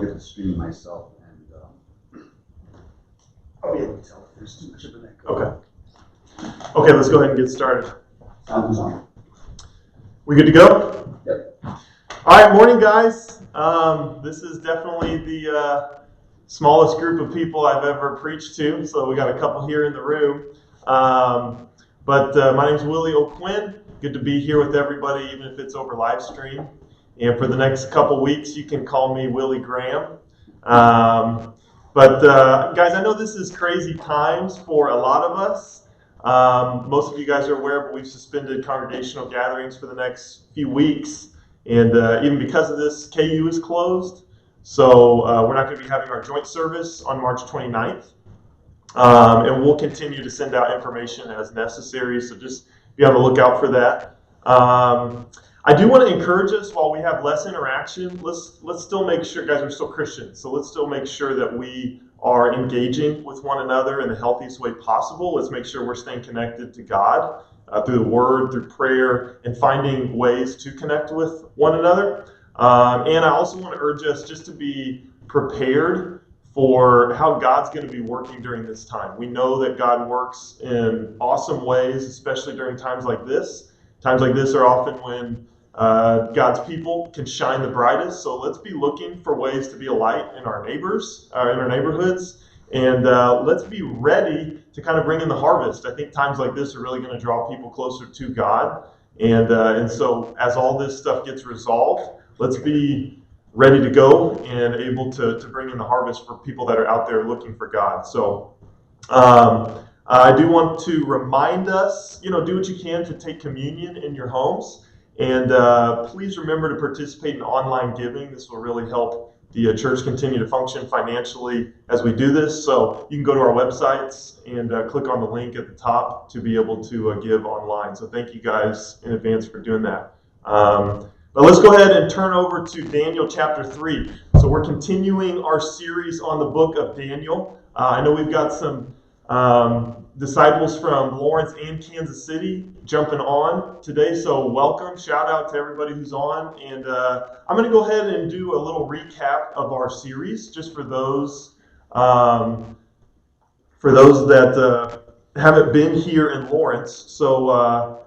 get to stream myself, and I'll be able to tell if there's too much of an echo. Okay, let's go ahead and get started. Sounds on. We good to go? Yep. All right, morning, guys. This is definitely the smallest group of people I've ever preached to, so we got a couple here in the room. But my name's Willie O'Quinn. Good to be here with everybody, even if it's over live stream. And for the next couple weeks, you can call me Willie Graham. But guys, I know this is crazy times for a lot of us. Most of you guys are aware, but we've suspended congregational gatherings for the next few weeks. And even because of this, KU is closed. So we're not going to be having our joint service on March 29th. And we'll continue to send out information as necessary. So just be on the lookout for that. I do want to encourage us, while we have less interaction, let's still make sure, guys, we're still Christians. So let's still make sure that we are engaging with one another in the healthiest way possible. Let's make sure we're staying connected to God through the Word, through prayer, and finding ways to connect with one another. And I also want to urge us just to be prepared for how God's going to be working during this time. We know that God works in awesome ways, especially during times like this. Times like this are often when God's people can shine the brightest. So let's be looking for ways to be a light in our neighbors, in our neighborhoods, and let's be ready to kind of bring in the harvest. I think times like this are really going to draw people closer to God. And so as all this stuff gets resolved, let's be ready to go and able to bring in the harvest for people that are out there looking for God. So I do want to remind us, do what you can to take communion in your homes. And please remember to participate in online giving. This will really help the church continue to function financially as we do this. So you can go to our websites and click on the link at the top to be able to give online. So thank you guys in advance for doing that. But let's go ahead and turn over to Daniel chapter 3. So we're continuing our series on the book of Daniel. I know we've got some disciples from Lawrence and Kansas City jumping on today, so welcome. Shout out to everybody who's on. And I'm going to go ahead and do a little recap of our series, just for those that haven't been here in Lawrence. So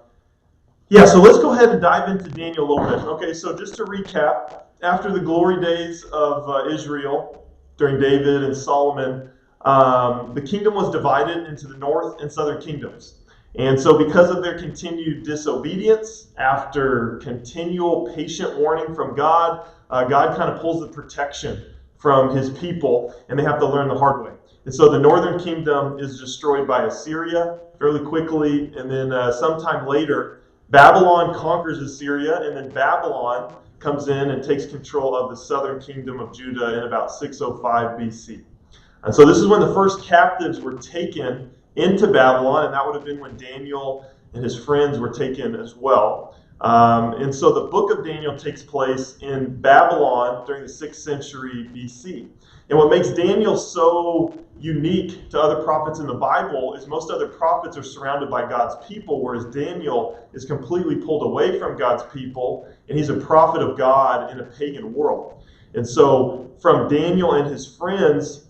so let's go ahead and dive into Daniel a little bit. Okay, so just to recap, after the glory days of Israel during David and Solomon, the kingdom was divided into the north and southern kingdoms. And so because of their continued disobedience, after continual patient warning from God, God kind of pulls the protection from his people, and they have to learn the hard way. And so the northern kingdom is destroyed by Assyria fairly quickly, and then sometime later, Babylon conquers Assyria, and then Babylon comes in and takes control of the southern kingdom of Judah in about 605 BC. And so this is when the first captives were taken into Babylon, and that would have been when Daniel and his friends were taken as well. And so the book of Daniel takes place in Babylon during the 6th century BC. And what makes Daniel so unique to other prophets in the Bible is most other prophets are surrounded by God's people, whereas Daniel is completely pulled away from God's people, and he's a prophet of God in a pagan world. And so from Daniel and his friends,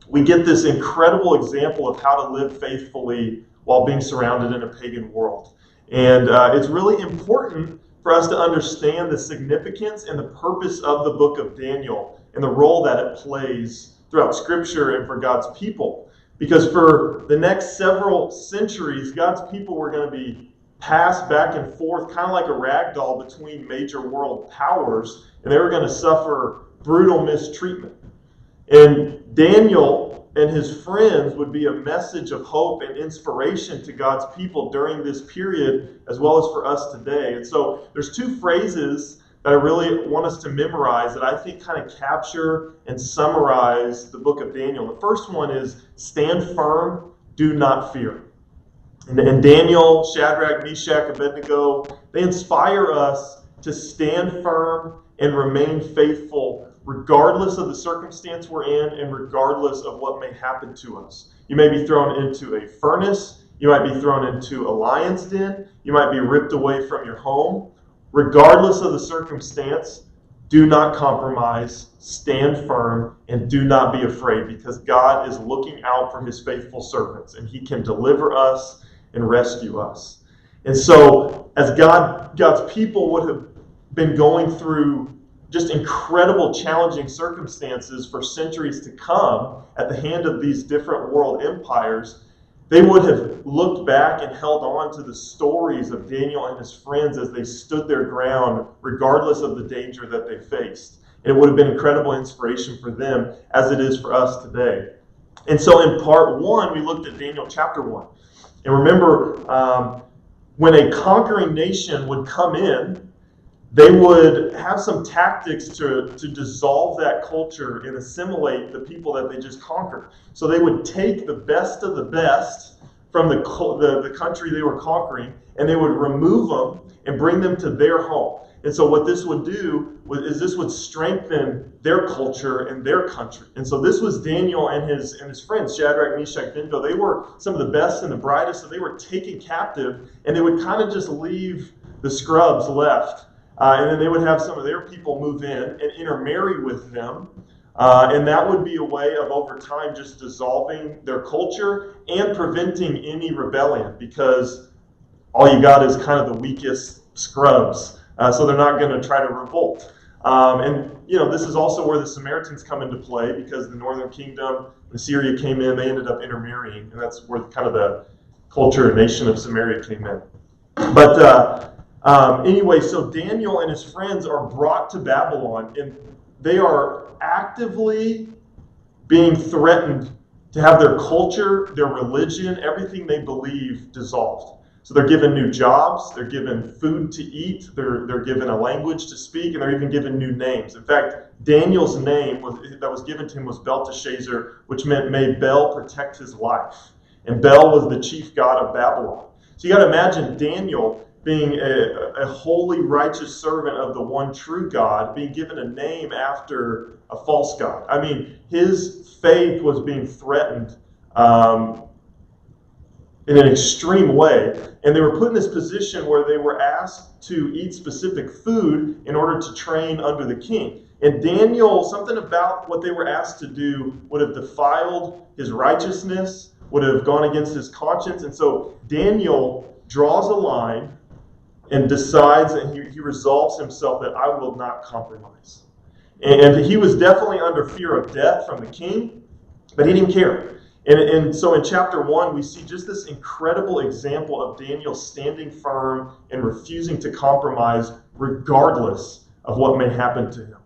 we get this incredible example of how to live faithfully while being surrounded in a pagan world. And it's really important for us to understand the significance and the purpose of the book of Daniel and the role that it plays throughout Scripture and for God's people. Because for the next several centuries, God's people were going to be passed back and forth, kind of like a rag doll between major world powers, and they were going to suffer brutal mistreatment. And Daniel and his friends would be a message of hope and inspiration to God's people during this period, as well as for us today. And so there's two phrases that I really want us to memorize that I think kind of capture and summarize the book of Daniel. The first one is, stand firm, do not fear. And Daniel, Shadrach, Meshach, Abednego, they inspire us to stand firm and remain faithful regardless of the circumstance we're in and regardless of what may happen to us. You may be thrown into a furnace. You might be thrown into a lion's den. You might be ripped away from your home. Regardless of the circumstance, do not compromise, stand firm, and do not be afraid, because God is looking out for his faithful servants, and he can deliver us and rescue us. And so, as God's people would have been going through just incredible, challenging circumstances for centuries to come at the hand of these different world empires, they would have looked back and held on to the stories of Daniel and his friends as they stood their ground, regardless of the danger that they faced. And it would have been incredible inspiration for them, as it is for us today. And so in part 1, we looked at Daniel chapter 1. And remember, when a conquering nation would come in, they would have some tactics to dissolve that culture and assimilate the people that they just conquered. So they would take the best of the best from the country they were conquering, and they would remove them and bring them to their home. And so what this would do is this would strengthen their culture and their country. And so this was Daniel and his friends, Shadrach, Meshach, Abednego. They were some of the best and the brightest, so they were taken captive, and they would kind of just leave the scrubs left. And then they would have some of their people move in and intermarry with them. And that would be a way of, over time, just dissolving their culture and preventing any rebellion, because all you got is kind of the weakest scrubs. So they're not going to try to revolt. And, this is also where the Samaritans come into play, because the northern kingdom, when Syria came in, they ended up intermarrying. And that's where kind of the culture and nation of Samaria came in. But anyway, so Daniel and his friends are brought to Babylon, and they are actively being threatened to have their culture, their religion, everything they believe dissolved. So they're given new jobs, they're given food to eat, they're given a language to speak, and they're even given new names. In fact, Daniel's name that was given to him was Belteshazzar, which meant may Bel protect his life. And Bel was the chief god of Babylon. So you got to imagine Daniel being a holy, righteous servant of the one true God, being given a name after a false god. I mean, his faith was being threatened in an extreme way. And they were put in this position where they were asked to eat specific food in order to train under the king. And Daniel, something about what they were asked to do would have defiled his righteousness, would have gone against his conscience. And so Daniel draws a line and decides, and he resolves himself that I will not compromise. And he was definitely under fear of death from the king, but he didn't care. And so in chapter 1, we see just this incredible example of Daniel standing firm and refusing to compromise regardless of what may happen to him.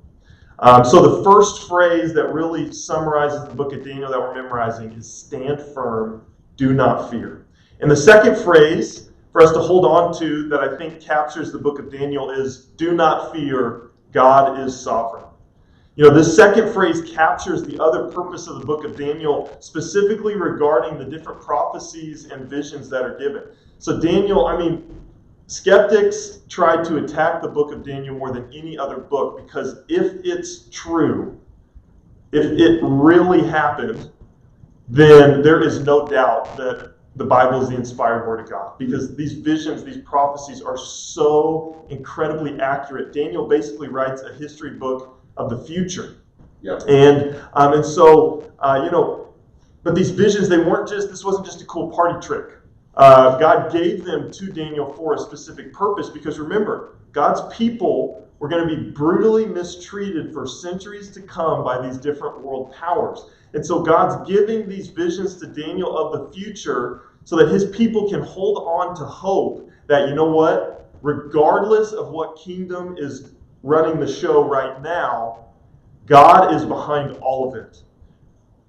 So the first phrase that really summarizes the book of Daniel that we're memorizing is stand firm, do not fear. And the second phrase for us to hold on to that I think captures the book of Daniel is do not fear, God is sovereign. This second phrase captures the other purpose of the book of Daniel, specifically regarding the different prophecies and visions that are given. So Daniel, skeptics tried to attack the book of Daniel more than any other book, because if it's true, if it really happened, then there is no doubt that the Bible is the inspired word of God, because these visions, these prophecies are so incredibly accurate. Daniel basically writes a history book of the future. Yep. And so, but these visions, this wasn't just a cool party trick. God gave them to Daniel for a specific purpose, because remember, God's people were going to be brutally mistreated for centuries to come by these different world powers. And so God's giving these visions to Daniel of the future so that his people can hold on to hope that, regardless of what kingdom is running the show right now, God is behind all of it.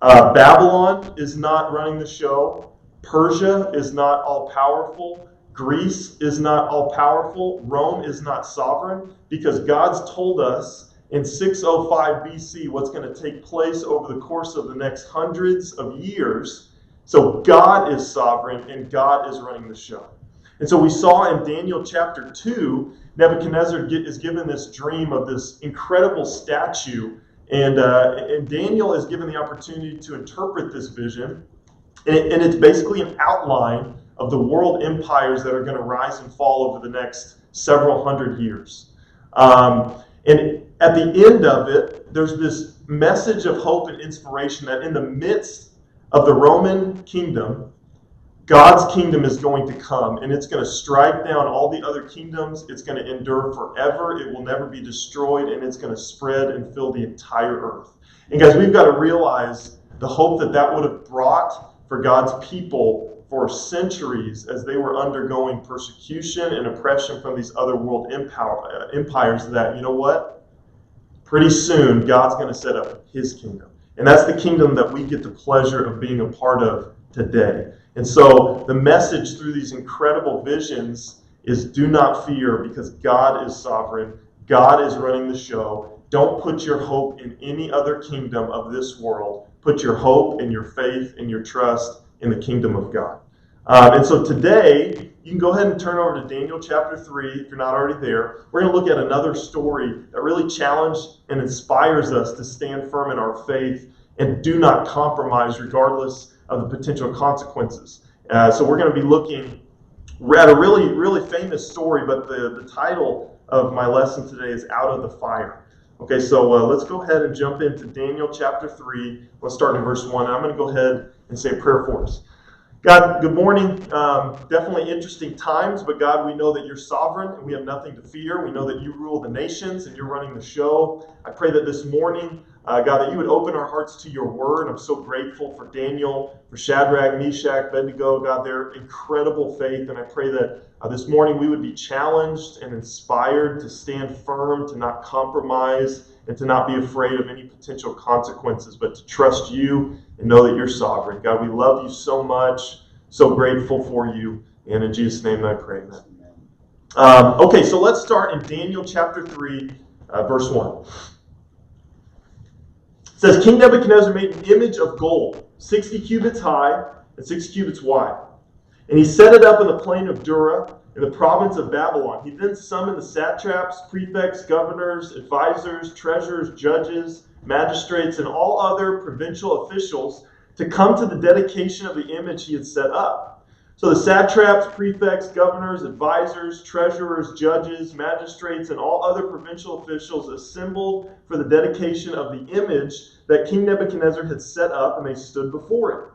Babylon is not running the show. Persia is not all-powerful. Greece is not all-powerful. Rome is not sovereign, because God's told us in 605 BC what's going to take place over the course of the next hundreds of years. So God is sovereign, and God is running the show. And so we saw in Daniel chapter 2, Nebuchadnezzar is given this dream of this incredible statue, and Daniel is given the opportunity to interpret this vision, and it's basically an outline of the world empires that are going to rise and fall over the next several hundred years. And at the end of it, there's this message of hope and inspiration that in the midst of the Roman kingdom, God's kingdom is going to come, and it's going to strike down all the other kingdoms. It's going to endure forever. It will never be destroyed, and it's going to spread and fill the entire earth. And guys, we've got to realize the hope that that would have brought for God's people for centuries as they were undergoing persecution and oppression from these other world empires that, you know what? Pretty soon, God's going to set up his kingdom. And that's the kingdom that we get the pleasure of being a part of today. And so the message through these incredible visions is do not fear, because God is sovereign. God is running the show. Don't put your hope in any other kingdom of this world. Put your hope and your faith and your trust in the kingdom of God. And so today, you can go ahead and turn over to Daniel chapter 3 if you're not already there. We're going to look at another story that really challenges and inspires us to stand firm in our faith and do not compromise regardless of the potential consequences. So we're going to be looking at a really, really famous story, but the title of my lesson today is Out of the Fire. Okay, so let's go ahead and jump into Daniel chapter 3. Let's start in verse 1. I'm going to go ahead and say a prayer for us. God, good morning. Definitely interesting times, but God, we know that you're sovereign and we have nothing to fear. We know that you rule the nations and you're running the show. I pray that this morning, God, that you would open our hearts to your word. I'm so grateful for Daniel, for Shadrach, Meshach, Abednego, God, their incredible faith. And I pray that this morning we would be challenged and inspired to stand firm, to not compromise, and to not be afraid of any potential consequences, but to trust you and know that you're sovereign. God, we love you so much, so grateful for you. And in Jesus' name I pray. Okay, so let's start in Daniel chapter 3, verse 1. It says, King Nebuchadnezzar made an image of gold, 60 cubits high and 6 cubits wide. And he set it up in the plain of Dura, in the province of Babylon. He then summoned the satraps, prefects, governors, advisors, treasurers, judges, magistrates, and all other provincial officials to come to the dedication of the image he had set up. So the satraps, prefects, governors, advisors, treasurers, judges, magistrates, and all other provincial officials assembled for the dedication of the image that King Nebuchadnezzar had set up, and they stood before it.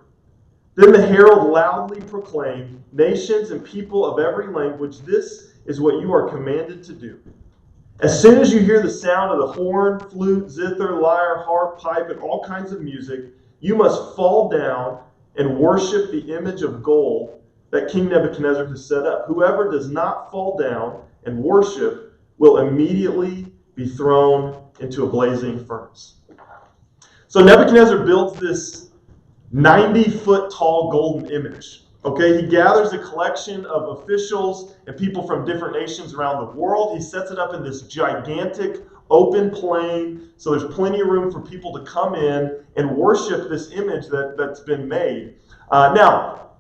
Then the herald loudly proclaimed, nations and people of every language, this is what you are commanded to do. As soon as you hear the sound of the horn, flute, zither, lyre, harp, pipe, and all kinds of music, you must fall down and worship the image of gold that King Nebuchadnezzar has set up. Whoever does not fall down and worship will immediately be thrown into a blazing furnace. So Nebuchadnezzar builds this 90-foot tall golden image. Okay, he gathers a collection of officials and people from different nations around the world. He sets it up in this gigantic open plain, so there's plenty of room for people to come in and worship this image that's been made. Now,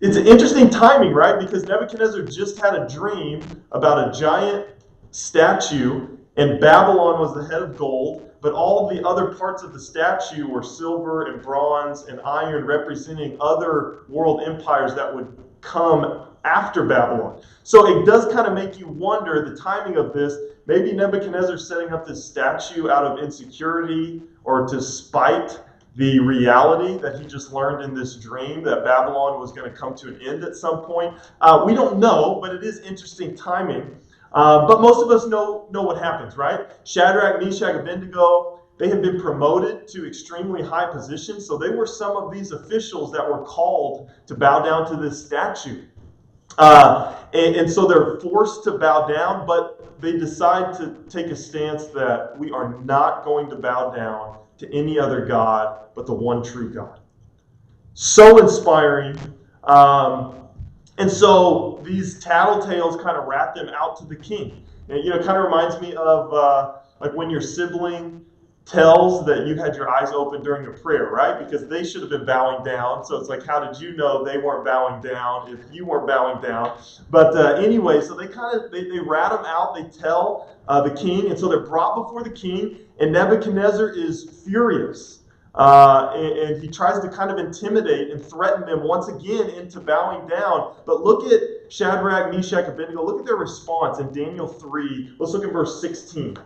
it's an interesting timing, right? Because Nebuchadnezzar just had a dream about a giant statue, and Babylon was the head of gold, but all of the other parts of the statue were silver and bronze and iron, representing other world empires that would come after Babylon. So it does kind of make you wonder the timing of this. Maybe Nebuchadnezzar setting up this statue out of insecurity or to spite the reality that he just learned in this dream that Babylon was going to come to an end at some point. We don't know, but it is interesting timing. But most of us know what happens, right? Shadrach, Meshach, Abednego, they had been promoted to extremely high positions. So they were some of these officials that were called to bow down to this statue. And so they're forced to bow down, but they decide to take a stance that we are not going to bow down to any other God but the one true God. So inspiring. And so these tattletales kind of rat them out to the king. And, it kind of reminds me of like when your sibling tells that you had your eyes open during a prayer, right? Because they should have been bowing down. So it's like, how did you know they weren't bowing down if you weren't bowing down? But anyway, so they rat them out. They tell the king. And so they're brought before the king. And Nebuchadnezzar is furious. And he tries to kind of intimidate and threaten them once again into bowing down. But look at Shadrach, Meshach, Abednego. Look at their response in Daniel 3. Let's look at verse 16.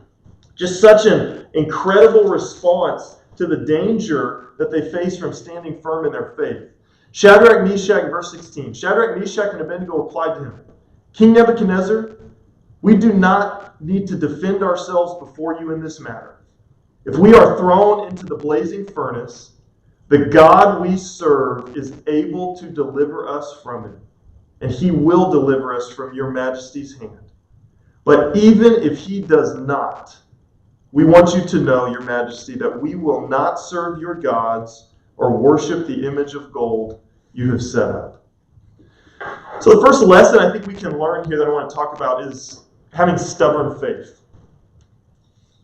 Just such an incredible response to the danger that they face from standing firm in their faith. Shadrach, Meshach, verse 16. Shadrach, Meshach, and Abednego replied to him, King Nebuchadnezzar, we do not need to defend ourselves before you in this matter. If we are thrown into the blazing furnace, the God we serve is able to deliver us from it, and he will deliver us from your majesty's hand. But even if he does not, we want you to know, your majesty, that we will not serve your gods or worship the image of gold you have set up. So the first lesson I think we can learn here that I want to talk about is having stubborn faith.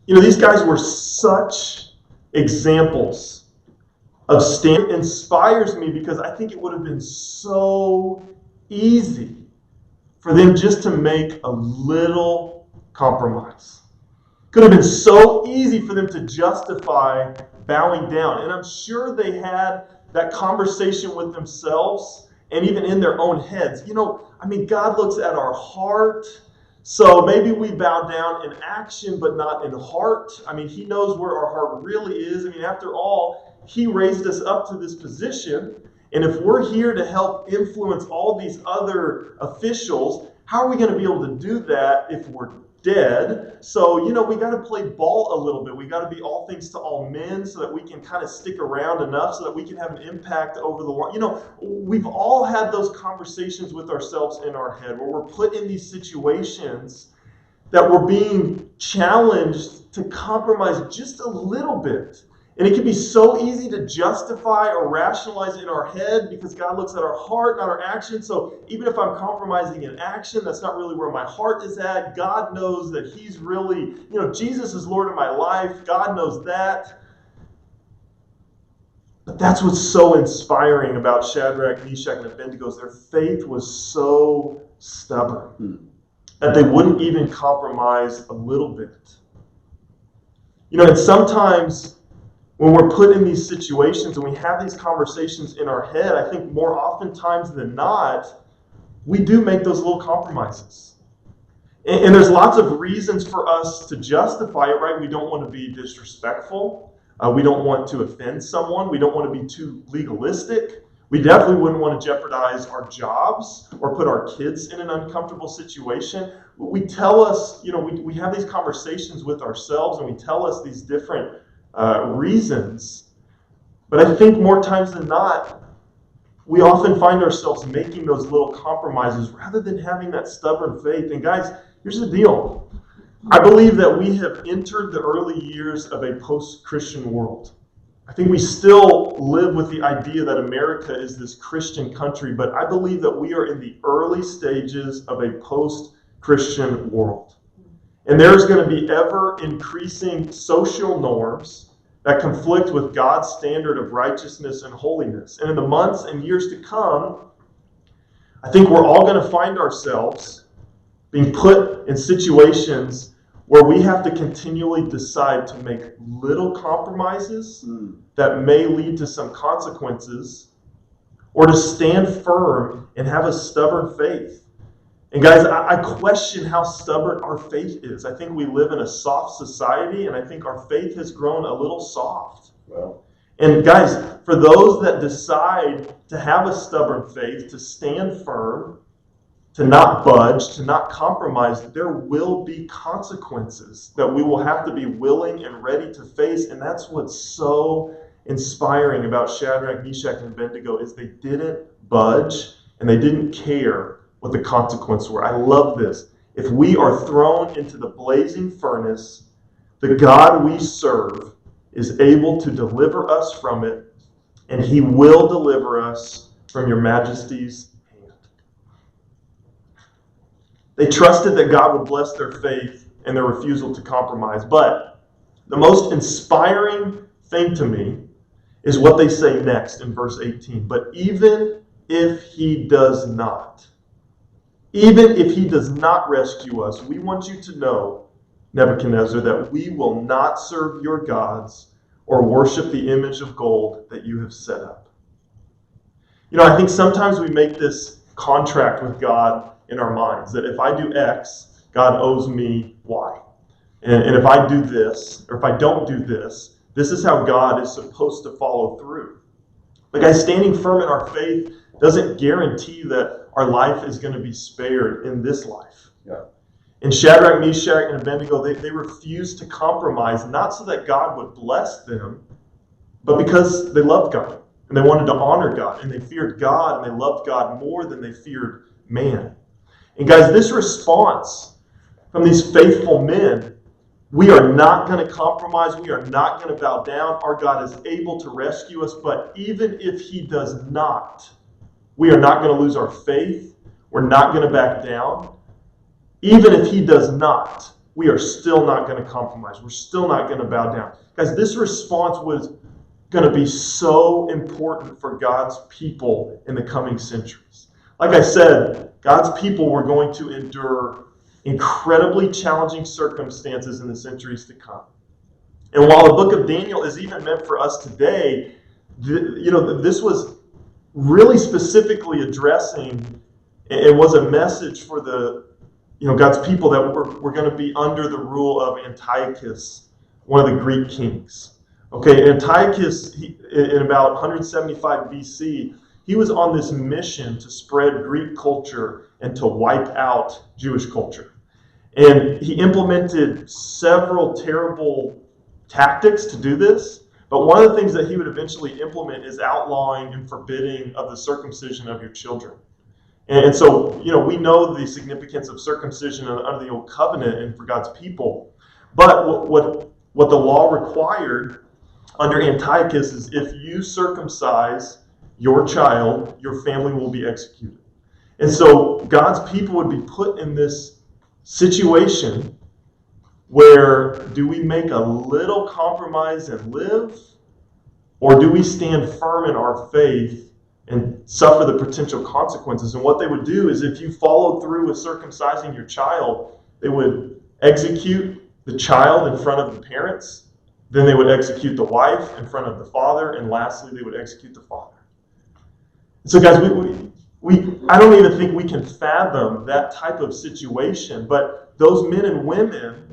You know, these guys were such examples of stand. It inspires me because I think it would have been so easy for them just to make a little compromise. Could have been so easy for them to justify bowing down. And I'm sure they had that conversation with themselves and even in their own heads. You know, I mean, God looks at our heart. So maybe we bow down in action, but not in heart. I mean, he knows where our heart really is. I mean, after all, he raised us up to this position. And if we're here to help influence all these other officials, how are we going to be able to do that if we're dead? So, you know, we got to play ball a little bit. We got to be all things to all men so that we can kind of stick around enough so that we can have an impact over the long. You know, we've all had those conversations with ourselves in our head where we're put in these situations that we're being challenged to compromise just a little bit. And it can be so easy to justify or rationalize in our head because God looks at our heart, not our action. So even if I'm compromising in action, that's not really where my heart is at. God knows that he's really, you know, Jesus is Lord of my life. God knows that. But that's what's so inspiring about Shadrach, Meshach, and Abednego. Their faith was so stubborn that they wouldn't even compromise a little bit. You know, and sometimes when we're put in these situations and we have these conversations in our head, I think more oftentimes than not, we do make those little compromises. And there's lots of reasons for us to justify it, right? We don't want to be disrespectful. We don't want to offend someone. We don't want to be too legalistic. We definitely wouldn't want to jeopardize our jobs or put our kids in an uncomfortable situation. We tell us, you know, we have these conversations with ourselves and we tell us these different reasons. But I think more times than not, we often find ourselves making those little compromises rather than having that stubborn faith. And guys, here's the deal. I believe that we have entered the early years of a post-Christian world. I think we still live with the idea that America is this Christian country, but I believe that we are in the early stages of a post-Christian world. And there's going to be ever increasing social norms that conflict with God's standard of righteousness and holiness. And in the months and years to come, I think we're all going to find ourselves being put in situations where we have to continually decide to make little compromises that may lead to some consequences, or to stand firm and have a stubborn faith. And guys, I question how stubborn our faith is. I think we live in a soft society, and I think our faith has grown a little soft. Well, and guys, for those that decide to have a stubborn faith, to stand firm, to not budge, to not compromise, there will be consequences that we will have to be willing and ready to face. And that's what's so inspiring about Shadrach, Meshach, and Abednego is they didn't budge and they didn't care what the consequences were. I love this. If we are thrown into the blazing furnace, the God we serve is able to deliver us from it, and he will deliver us from your majesty's hand. They trusted that God would bless their faith and their refusal to compromise. But the most inspiring thing to me is what they say next in verse 18. But even if he does not, even if he does not rescue us, we want you to know, Nebuchadnezzar, that we will not serve your gods or worship the image of gold that you have set up. You know, I think sometimes we make this contract with God in our minds, that if I do X, God owes me Y. And if I do this, or if I don't do this, this is how God is supposed to follow through. But guys, standing firm in our faith doesn't guarantee that our life is going to be spared in this life. Yeah. In Shadrach, Meshach, and Abednego, they refused to compromise, not so that God would bless them, but because they loved God, and they wanted to honor God, and they feared God, and they loved God more than they feared man. And guys, this response from these faithful men, we are not going to compromise. We are not going to bow down. Our God is able to rescue us. But even if he does not, we are not going to lose our faith. We're not going to back down. Even if he does not, we are still not going to compromise. We're still not going to bow down. Guys, this response was going to be so important for God's people in the coming centuries. Like I said, God's people were going to endure incredibly challenging circumstances in the centuries to come. And while the book of Daniel is even meant for us today, this was really specifically addressing and was a message for God's people that were going to be under the rule of Antiochus, one of the Greek kings. Okay, Antiochus, in about 175 BC, he was on this mission to spread Greek culture and to wipe out Jewish culture. And he implemented several terrible tactics to do this. But one of the things that he would eventually implement is outlawing and forbidding of the circumcision of your children. And so, we know the significance of circumcision under the Old Covenant and for God's people. But what the law required under Antiochus is if you circumcise your child, your family will be executed. And so God's people would be put in this situation where do we make a little compromise and live, or do we stand firm in our faith and suffer the potential consequences? And what they would do is if you followed through with circumcising your child, they would execute the child in front of the parents, then they would execute the wife in front of the father, and lastly, they would execute the father. So guys, I don't even think we can fathom that type of situation, but those men and women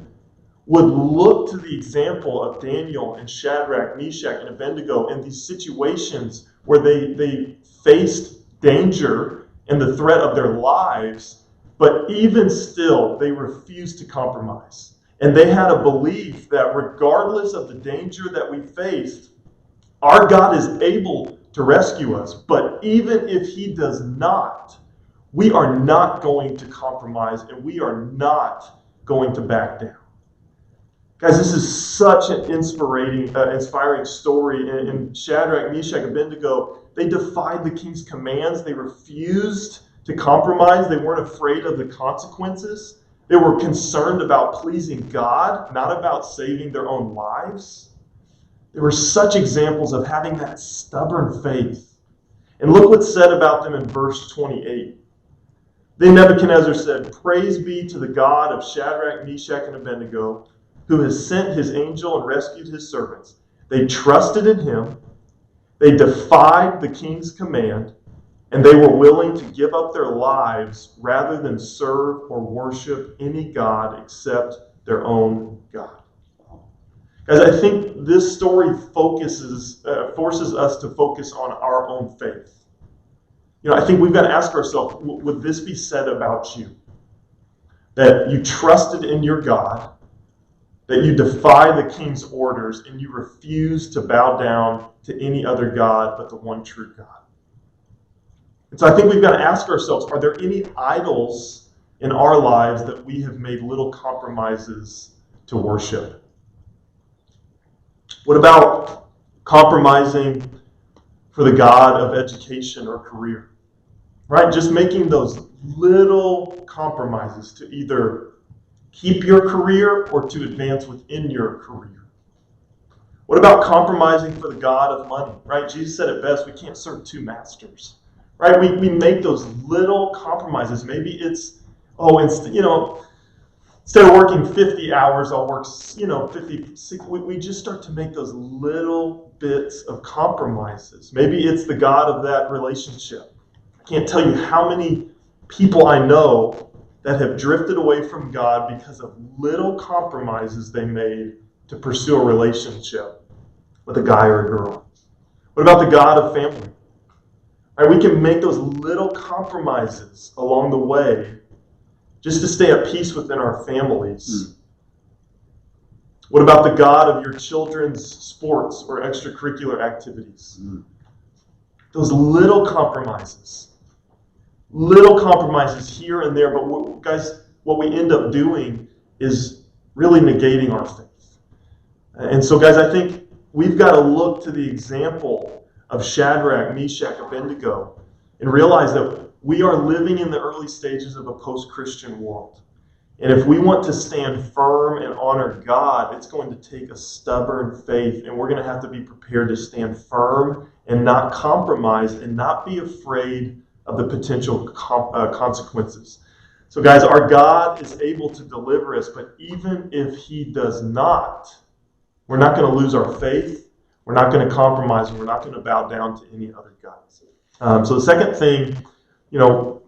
would look to the example of Daniel and Shadrach, Meshach, and Abednego in these situations where they faced danger and the threat of their lives, but even still, they refused to compromise. And they had a belief that regardless of the danger that we faced, our God is able to rescue us. But even if he does not, we are not going to compromise, and we are not going to back down. Guys, this is such an inspiring story. In Shadrach, Meshach, Abednego, they defied the king's commands. They refused to compromise. They weren't afraid of the consequences. They were concerned about pleasing God, not about saving their own lives. They were such examples of having that stubborn faith. And look what's said about them in verse 28. Then Nebuchadnezzar said, "Praise be to the God of Shadrach, Meshach, and Abednego, who has sent his angel and rescued his servants. They trusted in him, they defied the king's command, and they were willing to give up their lives rather than serve or worship any god except their own God." Guys, I think this story forces us to focus on our own faith. I think we've got to ask ourselves, would this be said about you? That you trusted in your God, that you defy the king's orders, and you refuse to bow down to any other God but the one true God. And so I think we've got to ask ourselves, are there any idols in our lives that we have made little compromises to worship? What about compromising for the God of education or career? Right? Just making those little compromises to either keep your career or to advance within your career. What about compromising for the God of money? Right? Jesus said it best, we can't serve two masters. Right? We make those little compromises. Maybe it's, instead of working 50 hours, I'll work, 50. We just start to make those little bits of compromises. Maybe it's the God of that relationship. I can't tell you how many people I know that have drifted away from God because of little compromises they made to pursue a relationship with a guy or a girl? What about the God of family? All right, we can make those little compromises along the way just to stay at peace within our families. What about the God of your children's sports or extracurricular activities? Those little compromises here and there, but what we end up doing is really negating our faith. And so, guys, I think we've got to look to the example of Shadrach, Meshach, Abednego and realize that we are living in the early stages of a post-Christian world. And if we want to stand firm and honor God, it's going to take a stubborn faith, and we're going to have to be prepared to stand firm and not compromise and not be afraid of the potential consequences. So guys, our God is able to deliver us, but even if He does not, we're not going to lose our faith, we're not going to compromise, and we're not going to bow down to any other gods. So the second thing,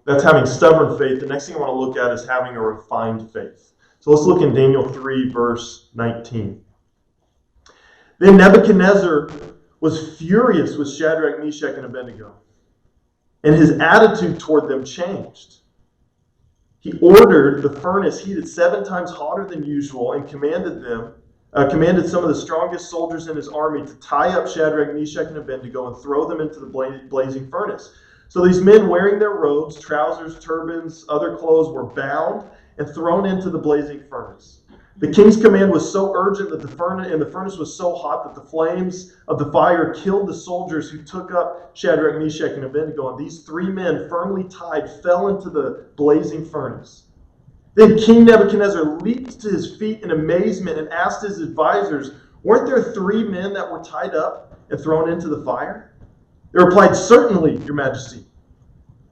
that's having stubborn faith. The next thing I want to look at is having a refined faith. So let's look in Daniel 3, verse 19. Then Nebuchadnezzar was furious with Shadrach, Meshach, and Abednego, and his attitude toward them changed. He ordered the furnace heated 7 times hotter than usual and commanded some of the strongest soldiers in his army to tie up Shadrach, Meshach, and Abednego and throw them into the blazing furnace. So these men, wearing their robes, trousers, turbans, other clothes, were bound and thrown into the blazing furnace. The king's command was so urgent that the furnace was so hot that the flames of the fire killed the soldiers who took up Shadrach, Meshach, and Abednego. And these 3 men, firmly tied, fell into the blazing furnace. Then King Nebuchadnezzar leaped to his feet in amazement and asked his advisors, "Weren't there 3 men that were tied up and thrown into the fire?" They replied, "Certainly, Your Majesty."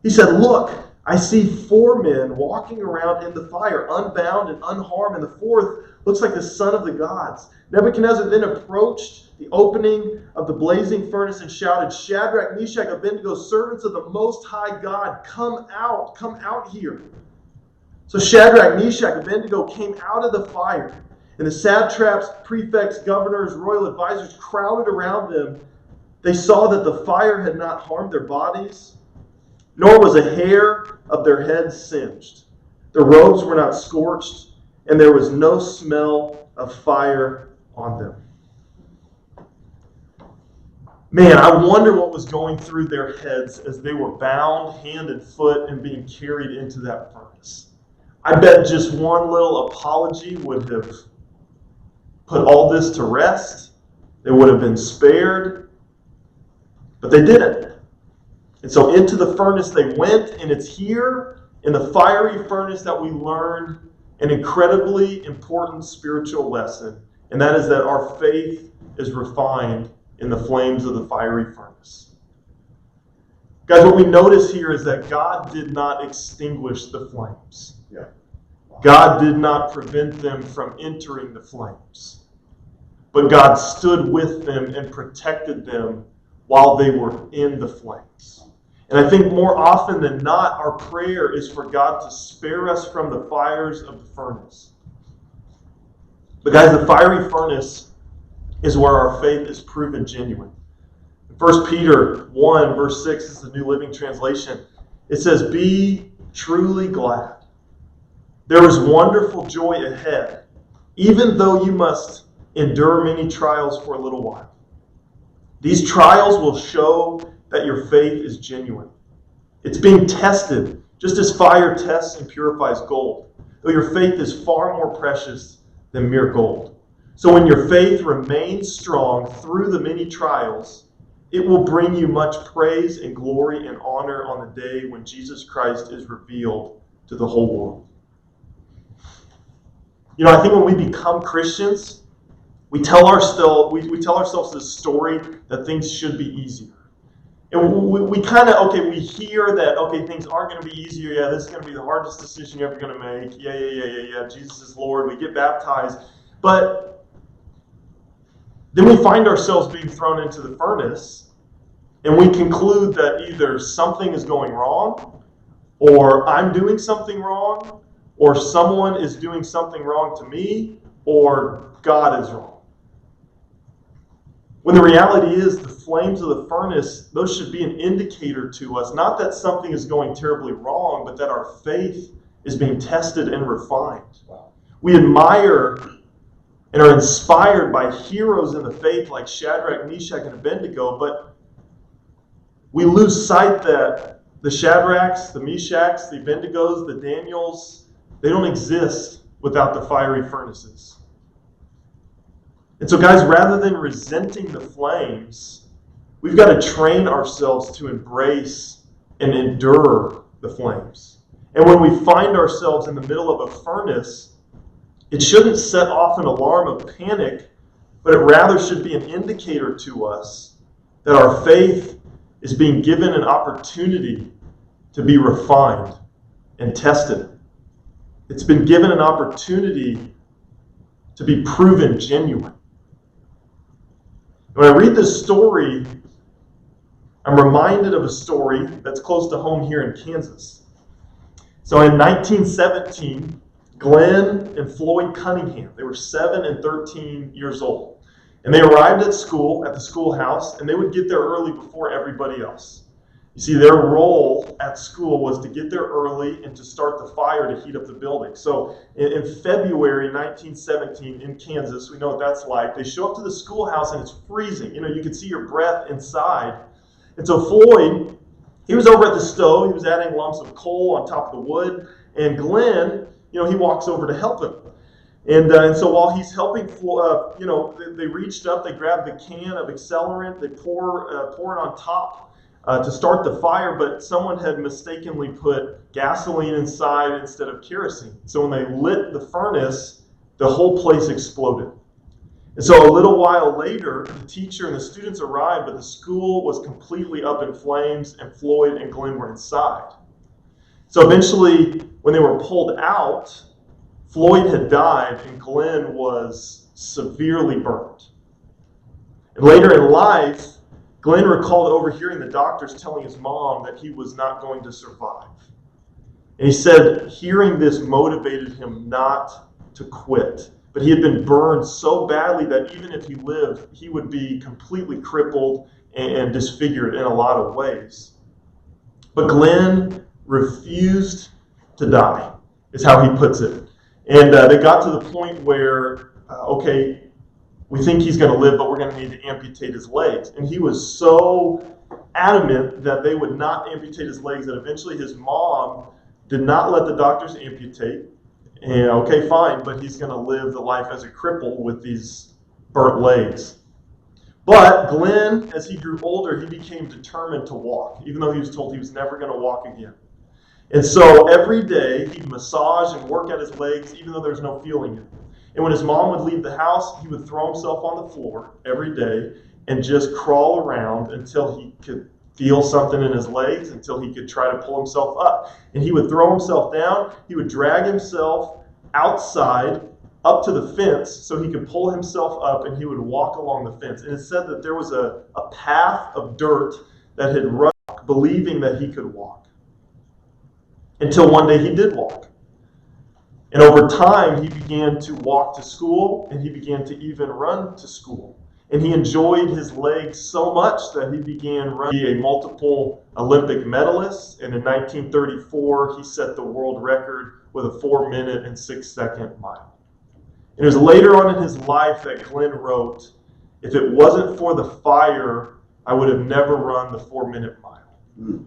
He said, "Look, I see 4 men walking around in the fire, unbound and unharmed, and the 4th looks like the son of the gods." Nebuchadnezzar then approached the opening of the blazing furnace and shouted, "Shadrach, Meshach, Abednego, servants of the Most High God, come out here." So Shadrach, Meshach, Abednego came out of the fire, and the satraps, prefects, governors, royal advisors crowded around them. They saw that the fire had not harmed their bodies, nor was a hair of their heads singed. Their robes were not scorched, and there was no smell of fire on them. Man, I wonder what was going through their heads as they were bound hand and foot and being carried into that furnace. I bet just one little apology would have put all this to rest. They would have been spared. But they didn't. And so into the furnace they went, and it's here in the fiery furnace that we learn an incredibly important spiritual lesson, and that is that our faith is refined in the flames of the fiery furnace. Guys, what we notice here is that God did not extinguish the flames. God did not prevent them from entering the flames. But God stood with them and protected them while they were in the flames. And I think more often than not, our prayer is for God to spare us from the fires of the furnace. But guys, the fiery furnace is where our faith is proven genuine. 1 Peter 1, verse 6 is the New Living Translation. It says, "Be truly glad. There is wonderful joy ahead, even though you must endure many trials for a little while. These trials will show that your faith is genuine. It's being tested, just as fire tests and purifies gold, though your faith is far more precious than mere gold. So when your faith remains strong through the many trials, it will bring you much praise and glory and honor on the day when Jesus Christ is revealed to the whole world." I think when we become Christians, we tell ourselves this story that things should be easier. And we hear that, things aren't going to be easier. Yeah, this is going to be the hardest decision you're ever going to make. Yeah, Jesus is Lord. We get baptized. But then we find ourselves being thrown into the furnace, and we conclude that either something is going wrong, or I'm doing something wrong, or someone is doing something wrong to me, or God is wrong. When the reality is the flames of the furnace, those should be an indicator to us, not that something is going terribly wrong, but that our faith is being tested and refined. Wow. We admire and are inspired by heroes in the faith like Shadrach, Meshach, and Abednego, but we lose sight that the Shadrachs, the Meshachs, the Abednegos, the Daniels, they don't exist without the fiery furnaces. And so, guys, rather than resenting the flames, we've got to train ourselves to embrace and endure the flames. And when we find ourselves in the middle of a furnace, it shouldn't set off an alarm of panic, but it rather should be an indicator to us that our faith is being given an opportunity to be refined and tested. It's been given an opportunity to be proven genuine. When I read this story, I'm reminded of a story that's close to home here in Kansas. So in 1917, Glenn and Floyd Cunningham, they were 7 and 13 years old. And they arrived at school, at the schoolhouse, and they would get there early before everybody else. You see, their role at school was to get there early and to start the fire to heat up the building. So in February 1917 in Kansas, we know what that's like. They show up to the schoolhouse and it's freezing. You know, you can see your breath inside. And so Floyd, he was over at the stove. He was adding lumps of coal on top of the wood. And Glenn, you know, he walks over to help him. And so while he's helping, they reached up, they grabbed the can of accelerant, they pour it on top to start the fire, but someone had mistakenly put gasoline inside instead of kerosene. So when they lit the furnace, the whole place exploded. And so a little while later, the teacher and the students arrived, but the school was completely up in flames, and Floyd and Glenn were inside. So eventually, when they were pulled out, Floyd had died and Glenn was severely burned. And later in life, Glenn recalled overhearing the doctors telling his mom that he was not going to survive. And he said hearing this motivated him not to quit. But he had been burned so badly that even if he lived, he would be completely crippled and disfigured in a lot of ways. But Glenn refused to die, is how he puts it. And they got to the point where, we think he's going to live, but we're going to need to amputate his legs. And he was so adamant that they would not amputate his legs that eventually his mom did not let the doctors amputate. And okay, fine, but he's going to live the life as a cripple with these burnt legs. But Glenn, as he grew older, he became determined to walk, even though he was told he was never going to walk again. And so every day he'd massage and work at his legs, even though there's no feeling it. And when his mom would leave the house, he would throw himself on the floor every day and just crawl around until he could feel something in his legs, until he could try to pull himself up. And he would throw himself down. He would drag himself outside up to the fence so he could pull himself up, and he would walk along the fence. And it said that there was a path of dirt that had run, believing that he could walk. Until one day he did walk. And over time, he began to walk to school, and he began to even run to school. And he enjoyed his legs so much that he began running. He was a multiple Olympic medalist, and in 1934, he set the world record with a 4-minute and 6-second mile. And it was later on in his life that Glenn wrote, "If it wasn't for the fire, I would have never run the 4-minute mile."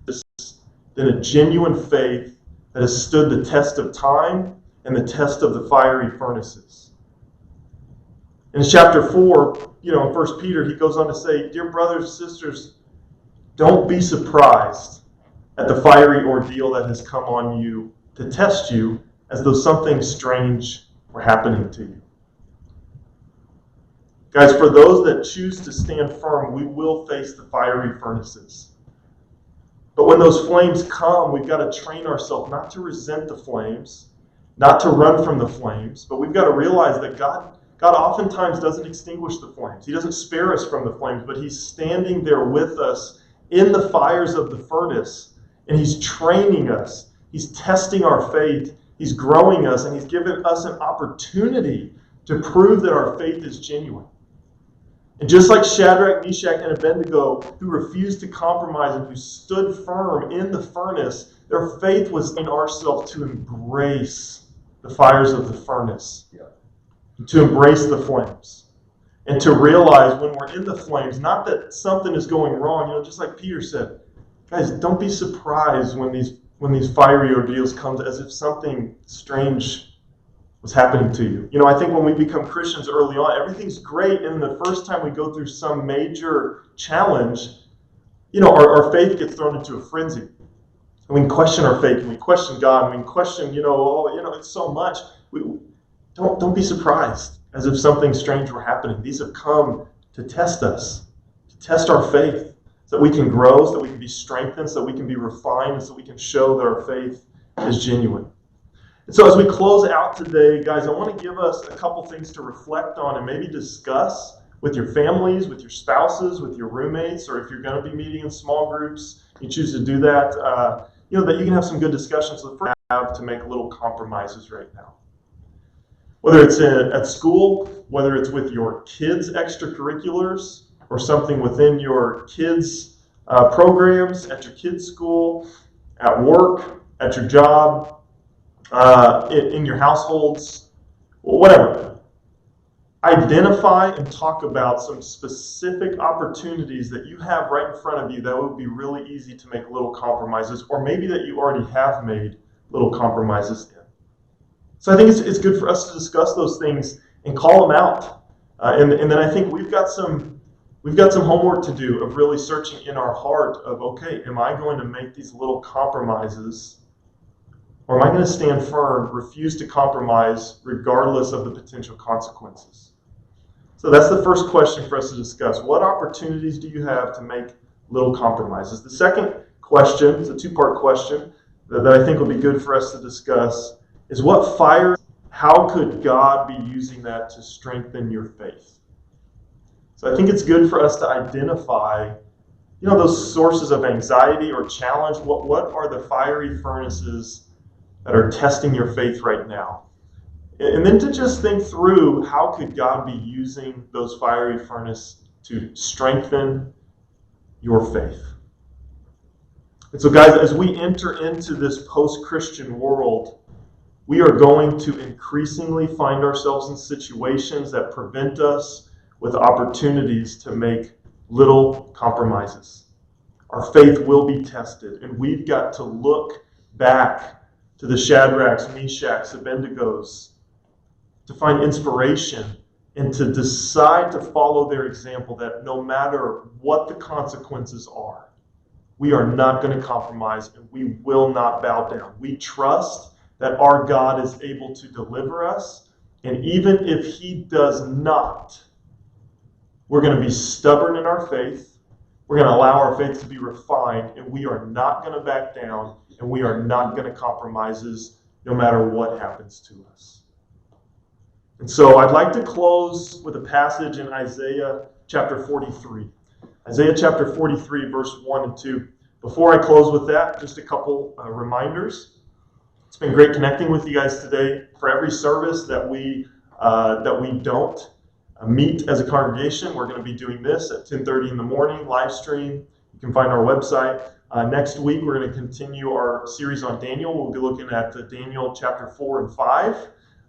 This has been a genuine faith that has stood the test of time and the test of the fiery furnaces. In chapter 4, in 1 Peter, he goes on to say, "Dear brothers and sisters, don't be surprised at the fiery ordeal that has come on you to test you as though something strange were happening to you." Guys, for those that choose to stand firm, we will face the fiery furnaces. But when those flames come, we've got to train ourselves not to resent the flames, not to run from the flames, but we've got to realize that God oftentimes doesn't extinguish the flames. He doesn't spare us from the flames, but He's standing there with us in the fires of the furnace, and He's training us He's testing our faith. He's growing us, and he's given us an opportunity to prove that our faith is genuine. And just like Shadrach, Meshach, and Abednego, who refused to compromise and who stood firm in the furnace, their faith was in ourselves to embrace the fires of the furnace, to embrace the flames, and to realize when we're in the flames, not that something is going wrong, just like Peter said, guys, don't be surprised when these fiery ordeals come as if something strange was happening to you. I think when we become Christians early on, everything's great, and the first time we go through some major challenge, our faith gets thrown into a frenzy. And we can question our faith, and we question God, and we can question, it's so much. Don't be surprised as if something strange were happening. These have come to test us, to test our faith, so that we can grow, so that we can be strengthened, so that we can be refined, and so we can show that our faith is genuine. And so as we close out today, guys, I want to give us a couple things to reflect on and maybe discuss with your families, with your spouses, with your roommates, or if you're going to be meeting in small groups, you choose to do that, that you can have some good discussions with friends to make little compromises right now. Whether it's at school, whether it's with your kids' extracurriculars, or something within your kids' programs, at your kids' school, at work, at your job, in your households, whatever. Identify and talk about some specific opportunities that you have right in front of you that would be really easy to make little compromises, or maybe that you already have made little compromises in. So I think it's good for us to discuss those things and call them out. And then I think we've got some homework to do of really searching in our heart of, okay, am I going to make these little compromises, or am I going to stand firm, refuse to compromise regardless of the potential consequences? So that's the first question for us to discuss. What opportunities do you have to make little compromises? The second question, it's a two-part question that I think will be good for us to discuss, is how could God be using that to strengthen your faith? So I think it's good for us to identify, those sources of anxiety or challenge. What are the fiery furnaces that are testing your faith right now? And then to just think through, how could God be using those fiery furnaces to strengthen your faith? And so guys, as we enter into this post-Christian world, we are going to increasingly find ourselves in situations that prevent us with opportunities to make little compromises. Our faith will be tested, and we've got to look back to the Shadrachs, Meshachs, Abednegos to find inspiration and to decide to follow their example, that no matter what the consequences are, we are not going to compromise and we will not bow down. We trust that our God is able to deliver us, and even if he does not, we're going to be stubborn in our faith. We're going to allow our faith to be refined, and we are not going to back down, and we are not going to compromise no matter what happens to us. And so I'd like to close with a passage in Isaiah chapter 43. Isaiah chapter 43, verse 1 and 2. Before I close with that, just a couple reminders. It's been great connecting with you guys today. For every service that we don't meet as a congregation, we're going to be doing this at 10:30 in the morning, live stream. You can find our website. Next week, we're going to continue our series on Daniel. We'll be looking at Daniel chapter 4 and 5.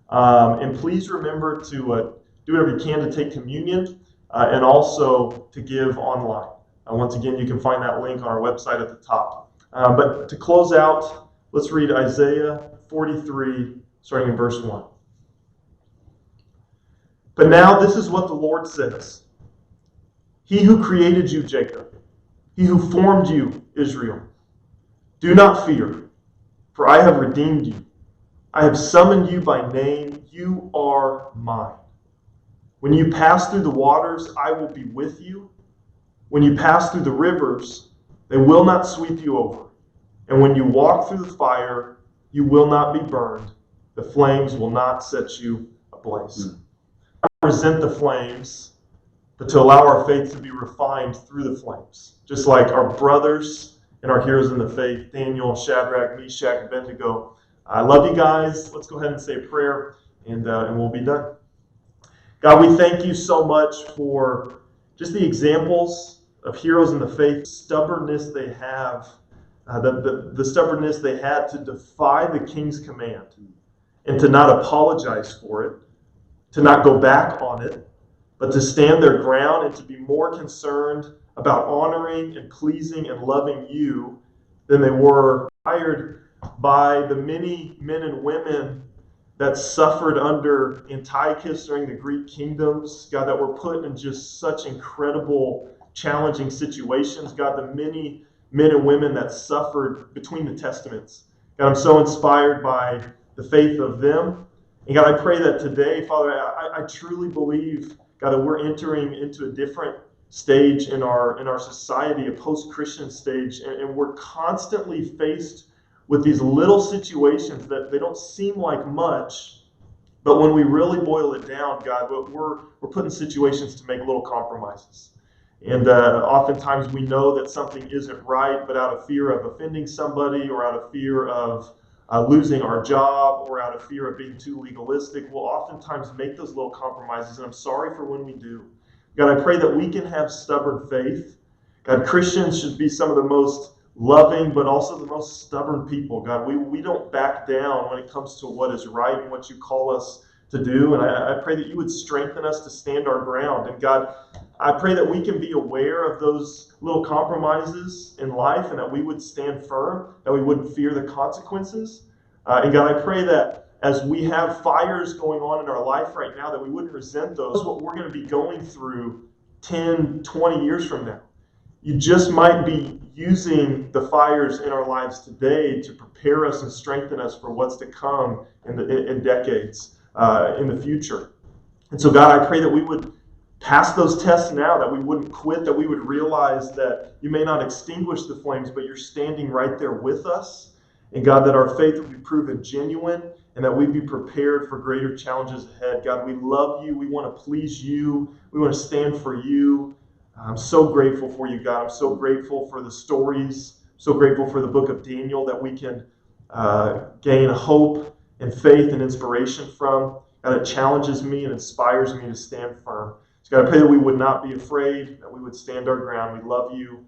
And please remember to do whatever you can to take communion and also to give online. Once again, you can find that link on our website at the top. But to close out, let's read Isaiah 43, starting in verse 1. But now this is what the Lord says. He who created you, Jacob, he who formed you, Israel, do not fear, for I have redeemed you. I have summoned you by name. You are mine. When you pass through the waters, I will be with you. When you pass through the rivers, they will not sweep you over. And when you walk through the fire, you will not be burned. The flames will not set you ablaze. Not resent the flames, but to allow our faith to be refined through the flames. Just like our brothers and our heroes in the faith, Daniel, Shadrach, Meshach, Abednego. I love you guys. Let's go ahead and say a prayer, and we'll be done. God, we thank you so much for just the examples of heroes in the faith, stubbornness they have, the stubbornness they had to defy the king's command and to not apologize for it, to not go back on it, but to stand their ground and to be more concerned about honoring and pleasing and loving you than they were inspired by the many men and women that suffered under Antiochus during the Greek kingdoms, God, that were put in just such incredible, challenging situations. God, the many men and women that suffered between the testaments. God, I'm so inspired by the faith of them. And God, I pray that today, Father, I truly believe, God, that we're entering into a different stage in our society, a post-Christian stage, and we're constantly faced with these little situations that they don't seem like much, but when we really boil it down, God, we're put in situations to make little compromises. And oftentimes we know that something isn't right, but out of fear of offending somebody or out of fear of losing our job or out of fear of being too legalistic, we'll oftentimes make those little compromises, and I'm sorry for when we do. God, I pray that we can have stubborn faith. God, Christians should be some of the most loving, but also the most stubborn people. God, we don't back down when it comes to what is right and what you call us to do. And I pray that you would strengthen us to stand our ground. And God, I pray that we can be aware of those little compromises in life and that we would stand firm, that we wouldn't fear the consequences. And God, I pray that as we have fires going on in our life right now, that we wouldn't resent those, what we're going to be going through 10, 20 years from now. You just might be using the fires in our lives today to prepare us and strengthen us for what's to come in decades in the future. And so, God, I pray that we would pass those tests now, that we wouldn't quit, that we would realize that you may not extinguish the flames, but you're standing right there with us. And God, that our faith would be proven genuine and that we'd be prepared for greater challenges ahead. God, we love you. We want to please you. We want to stand for you. I'm so grateful for you, God. I'm so grateful for the stories, so grateful for the book of Daniel that we can gain hope and faith and inspiration from. God, it challenges me and inspires me to stand firm. So God, I pray that we would not be afraid, that we would stand our ground. We love you.